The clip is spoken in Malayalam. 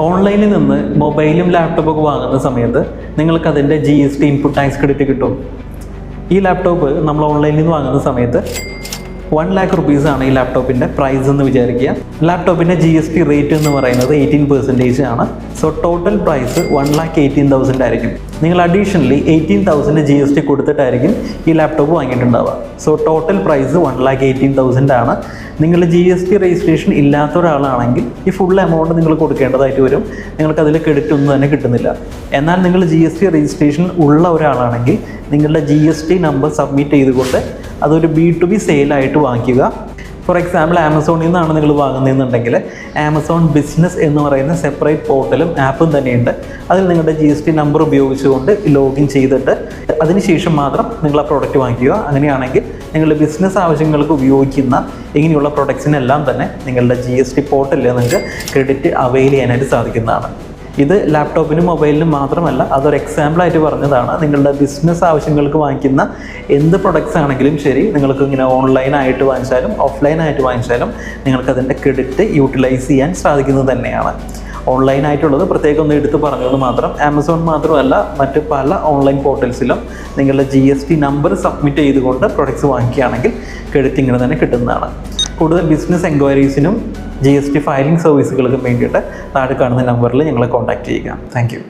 ഓൺലൈനിൽ നിന്ന് മൊബൈലും ലാപ്ടോപ്പൊക്കെ വാങ്ങുന്ന സമയത്ത് നിങ്ങൾക്ക് അതിൻ്റെ GST ഇൻപുട്ട് ടാക്സ് ക്രെഡിറ്റ് കിട്ടും. ഈ ലാപ്ടോപ്പ് നമ്മൾ ഓൺലൈനിൽ നിന്ന് വാങ്ങുന്ന സമയത്ത് 1 lakh rupees ഈ ലാപ്ടോപ്പിൻ്റെ പ്രൈസ് എന്ന് വിചാരിക്കുക. ലാപ്ടോപ്പിൻ്റെ GST റേറ്റ് എന്ന് പറയുന്നത് 18% ആണ്. സോ ടോട്ടൽ പ്രൈസ് 1,18,000 ആയിരിക്കും. നിങ്ങൾ അഡീഷണലി 18,000 GST കൊടുത്തിട്ടായിരിക്കും ഈ ലാപ്ടോപ്പ് വാങ്ങിയിട്ടുണ്ടാവുക. സോ ടോട്ടൽ പ്രൈസ് 1,18,000 ആണ്. നിങ്ങൾ GST രജിസ്ട്രേഷൻ ഇല്ലാത്ത ഒരാളാണെങ്കിൽ ഈ ഫുൾ എമൗണ്ട് നിങ്ങൾ കൊടുക്കേണ്ടതായിട്ട് വരും. നിങ്ങൾക്ക് അതിൽ ക്രെഡിറ്റ് ഒന്നും തന്നെ കിട്ടുന്നില്ല. എന്നാൽ നിങ്ങൾ GST രജിസ്ട്രേഷൻ ഉള്ള ഒരാളാണെങ്കിൽ നിങ്ങളുടെ GST നമ്പർ സബ്മിറ്റ് ചെയ്തുകൊണ്ട് അതൊരു B2B സെയിലായിട്ട് വാങ്ങിക്കുക. ഫോർ എക്സാമ്പിൾ ആമസോണിൽ നിന്നാണ് നിങ്ങൾ വാങ്ങുന്നതെന്നുണ്ടെങ്കിൽ ആമസോൺ ബിസിനസ് എന്ന് പറയുന്ന സെപ്പറേറ്റ് പോർട്ടലും ആപ്പും തന്നെയുണ്ട്. അതിൽ നിങ്ങളുടെ GST നമ്പർ ഉപയോഗിച്ചുകൊണ്ട് ലോഗിൻ ചെയ്തിട്ട് അതിനുശേഷം മാത്രം നിങ്ങൾ ആ പ്രോഡക്റ്റ് വാങ്ങിക്കുക. അങ്ങനെയാണെങ്കിൽ നിങ്ങളുടെ ബിസിനസ് ആവശ്യങ്ങൾക്ക് ഉപയോഗിക്കുന്ന ഇങ്ങനെയുള്ള പ്രൊഡക്ട്സിനെല്ലാം തന്നെ നിങ്ങളുടെ GST പോർട്ടലിൽ നിങ്ങൾക്ക് ക്രെഡിറ്റ് അവൈൽ ചെയ്യാനായിട്ട് സാധിക്കുന്നതാണ്. ഇത് ലാപ്ടോപ്പിനും മൊബൈലിനും മാത്രമല്ല, അതൊരു എക്സാമ്പിളായിട്ട് പറഞ്ഞതാണ്. നിങ്ങളുടെ ബിസിനസ് ആവശ്യങ്ങൾക്ക് വാങ്ങിക്കുന്ന എന്ത് പ്രൊഡക്ട്സ് ആണെങ്കിലും ശരി, നിങ്ങൾക്ക് ഇങ്ങനെ ഓൺലൈനായിട്ട് വാങ്ങിച്ചാലും ഓഫ്ലൈനായിട്ട് വാങ്ങിച്ചാലും നിങ്ങൾക്കതിൻ്റെ ക്രെഡിറ്റ് യൂട്ടിലൈസ് ചെയ്യാൻ സാധിക്കുന്നത് തന്നെയാണ്. ഓൺലൈനായിട്ടുള്ളത് പ്രത്യേകം ഒന്ന് എടുത്ത് പറഞ്ഞത് മാത്രം. ആമസോൺ മാത്രമല്ല, മറ്റ് പല ഓൺലൈൻ പോർട്ടൽസിലും നിങ്ങളുടെ GST നമ്പർ സബ്മിറ്റ് ചെയ്തുകൊണ്ട് പ്രൊഡക്ട്സ് വാങ്ങിക്കുകയാണെങ്കിൽ ക്രെഡിറ്റ് ഇങ്ങനെ തന്നെ കിട്ടുന്നതാണ്. കൂടുതൽ ബിസിനസ് എൻക്വയറീസിനും GST ഫയലിംഗ് സർവീസുകൾക്കും വേണ്ടിയിട്ട് താഴെ കാണുന്ന നമ്പറിൽ ഞങ്ങളെ കോൺടാക്റ്റ് ചെയ്യുക. Thank you.